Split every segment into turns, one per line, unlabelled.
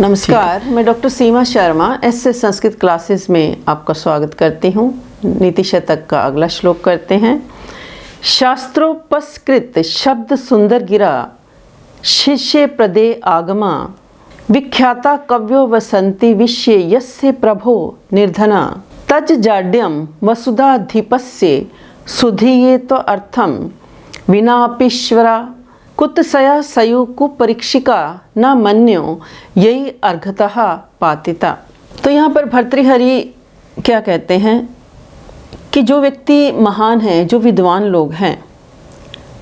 नमस्कार, मैं डॉक्टर सीमा Sharma SS Sanskrit classes में आपका स्वागत करती हूँ। नीति शतक का अगला श्लोक करते हैं। शास्त्रोपस्कृत शब्द सुंदर गिरा, शिष्य प्रदे आगमा, विख्याता कव्यो वसंति विश्य यस्य प्रभो निर्धना, तज जाड्यम वसुधाधिपस्य सुधीये तो अर्थम, विनापीश्वरा कुत्सया सयु कुपरीक्षिका न मन्यो यही अर्घतः पातिता। तो यहाँ पर भर्तृहरि क्या कहते हैं कि जो व्यक्ति महान हैं, जो विद्वान लोग हैं,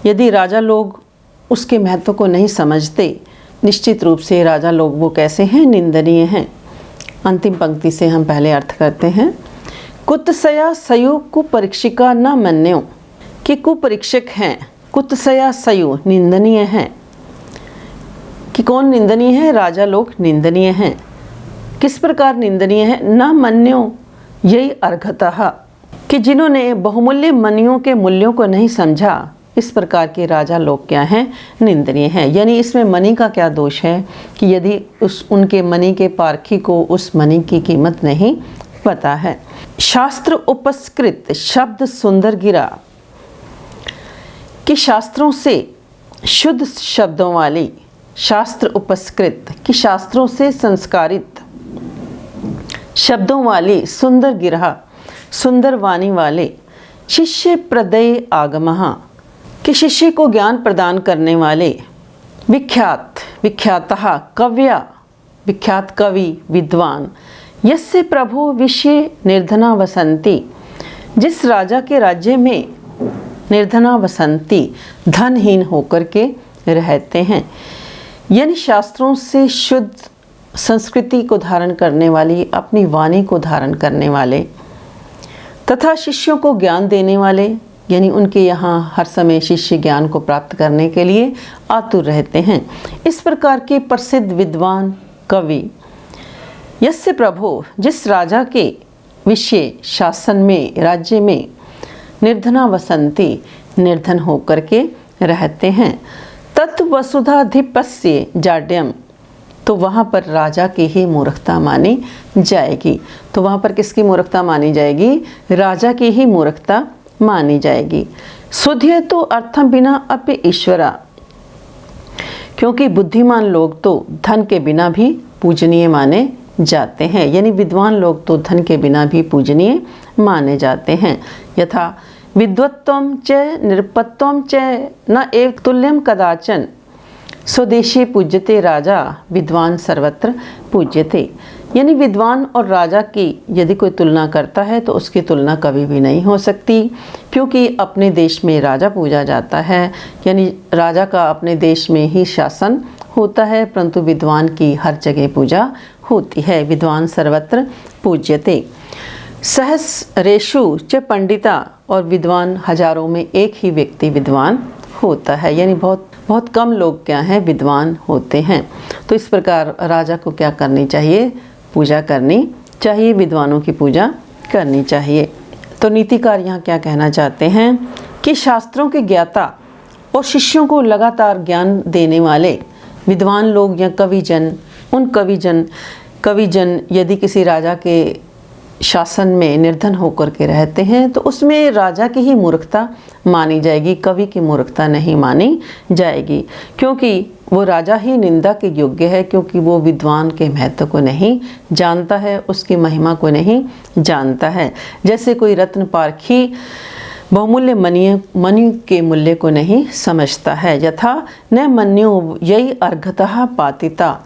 यदि राजा लोग उसके महत्व को नहीं समझते, निश्चित रूप से राजा लोग वो कैसे हैं, निंदनीय हैं। अंतिम पंक्ति से हम पहले अर्थ करते हैं। कुत्सया सयु कुपरीक्षिका न मन्यो, कि कुपरीक्षक हैं, कुत्सया सयु निंदनीय हैं। कि कौन निंदनीय है? राजा लोग निंदनीय हैं। किस प्रकार निंदनीय है? न मन्यो यही अर्घतः, कि जिन्होंने बहुमूल्य मनियों के मूल्यों को नहीं समझा, इस प्रकार के राजा लोग क्या हैं? निंदनीय हैं। यानी इसमें मणि का क्या दोष है कि यदि उनके मणि के पारखी को उस मणि की कीमत नहीं पता है। शास्त्र उपस्कृत शब्द सुंदर गिरा, कि शास्त्रों से शुद्ध शब्दों वाली, शास्त्र उपस्कृत कि शास्त्रों से संस्कारित शब्दों वाली, सुंदर गिरहा सुंदर वाणी वाले, शिष्य प्रदय आगमः कि शिष्य को ज्ञान प्रदान करने वाले, विख्यातः कव्या विख्यात कवि विद्वान, यस्य प्रभु विषय निर्धना वसंती जिस राजा के राज्य में निर्धना वसंती धनहीन होकर के रहते हैं। यानी शास्त्रों से शुद्ध संस्कृति को धारण करने वाली, अपनी वाणी को धारण करने वाले तथा शिष्यों को ज्ञान देने वाले, यानी उनके यहाँ हर समय शिष्य ज्ञान को प्राप्त करने के लिए आतुर रहते हैं। इस प्रकार के प्रसिद्ध विद्वान कवि, यस्य प्रभु जिस राजा के विषय शासन में, राज्य में, निर्धना वसंती निर्धन होकर के रहते हैं, तत् वसुधाधिपस्य जाड्यम तो वहाँ पर राजा की ही मूर्खता मानी जाएगी। तो वहाँ पर किसकी मूर्खता मानी जाएगी? राजा की ही मूर्खता मानी जाएगी। सुधीये तो अर्थम बिना अपि ईश्वरा, क्योंकि बुद्धिमान लोग तो धन के बिना भी पूजनीय माने जाते हैं। यानी विद्वान लोग तो धन के बिना भी पूजनीय माने जाते हैं। यथा विद्वत्वं च निरपत्वं च न एव तुल्यं कदाचन, स्वदेशी पूज्यते राजा विद्वान सर्वत्र पूज्यते। यानी विद्वान और राजा की यदि कोई तुलना करता है तो उसकी तुलना कभी भी नहीं हो सकती, क्योंकि अपने देश में राजा पूजा जाता है। यानी राजा का अपने देश में ही शासन होता है, परंतु विद्वान की हर जगह पूजा होती है। विद्वान सर्वत्र पूज्यते। सहस्रेषु च पंडिता, और विद्वान हजारों में एक ही व्यक्ति विद्वान होता है। यानी बहुत कम लोग क्या हैं? विद्वान होते हैं। तो इस प्रकार राजा को क्या करनी चाहिए? पूजा करनी चाहिए, विद्वानों की पूजा करनी चाहिए। तो नीतिकार यहाँ क्या कहना चाहते हैं कि शास्त्रों के ज्ञाता और शिष्यों को लगातार ज्ञान देने वाले विद्वान लोग या कविजन, उन कविजन यदि किसी राजा के शासन में निर्धन होकर के रहते हैं तो उसमें राजा की ही मूर्खता मानी जाएगी, कवि की मूर्खता नहीं मानी जाएगी, क्योंकि वो राजा ही निंदा के योग्य है, क्योंकि वो विद्वान के महत्व को नहीं जानता है, उसकी महिमा को नहीं जानता है। जैसे कोई रत्न पारखी बहुमूल्य मणि के मूल्य को नहीं समझता है। यथा न मन्यो यही अर्घतः पातिता,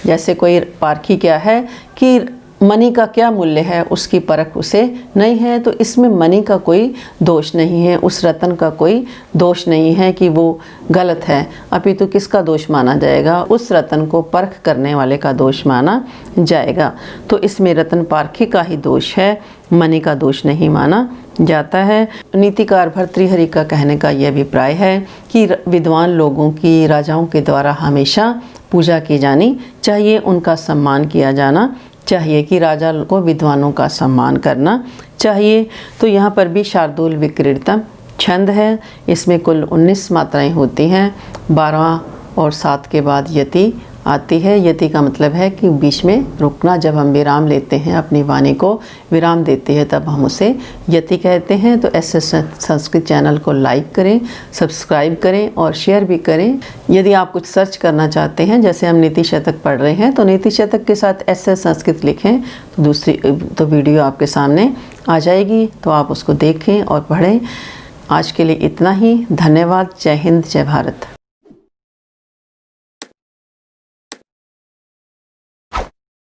जैसे कोई पारखी क्या है कि मणि का क्या मूल्य है, उसकी परख उसे नहीं है। तो इसमें मणि का कोई दोष नहीं है, उस रत्न का कोई दोष नहीं है कि वो गलत है, अपितु किसका दोष माना जाएगा? उस रत्न को परख करने वाले का दोष माना जाएगा। तो इसमें रत्न पारखी का ही दोष है, मणि का दोष नहीं माना जाता है। नीतिकार भर्तृहरि का कहने का यह अभिप्राय है कि विद्वान लोगों की राजाओं के द्वारा हमेशा पूजा की जानी चाहिए, उनका सम्मान किया जाना चाहिए, कि राजा को विद्वानों का सम्मान करना चाहिए। तो यहाँ पर भी शार्दूल विक्रीड़ितम छंद है, इसमें कुल 19 मात्राएं होती हैं, 12 और 7 के बाद यति आती है। यति का मतलब है कि बीच में रुकना, जब हम विराम लेते हैं, अपनी वाणी को विराम देते हैं, तब हम उसे यति कहते हैं। तो SS संस्कृत चैनल को लाइक करें, सब्सक्राइब करें और शेयर भी करें। यदि आप कुछ सर्च करना चाहते हैं, जैसे हम नीति शतक पढ़ रहे हैं, तो नीति शतक के साथ SS संस्कृत लिखें तो वीडियो आपके सामने आ जाएगी, तो आप उसको देखें और पढ़ें। आज के लिए इतना ही। धन्यवाद। जय हिंद, जय भारत।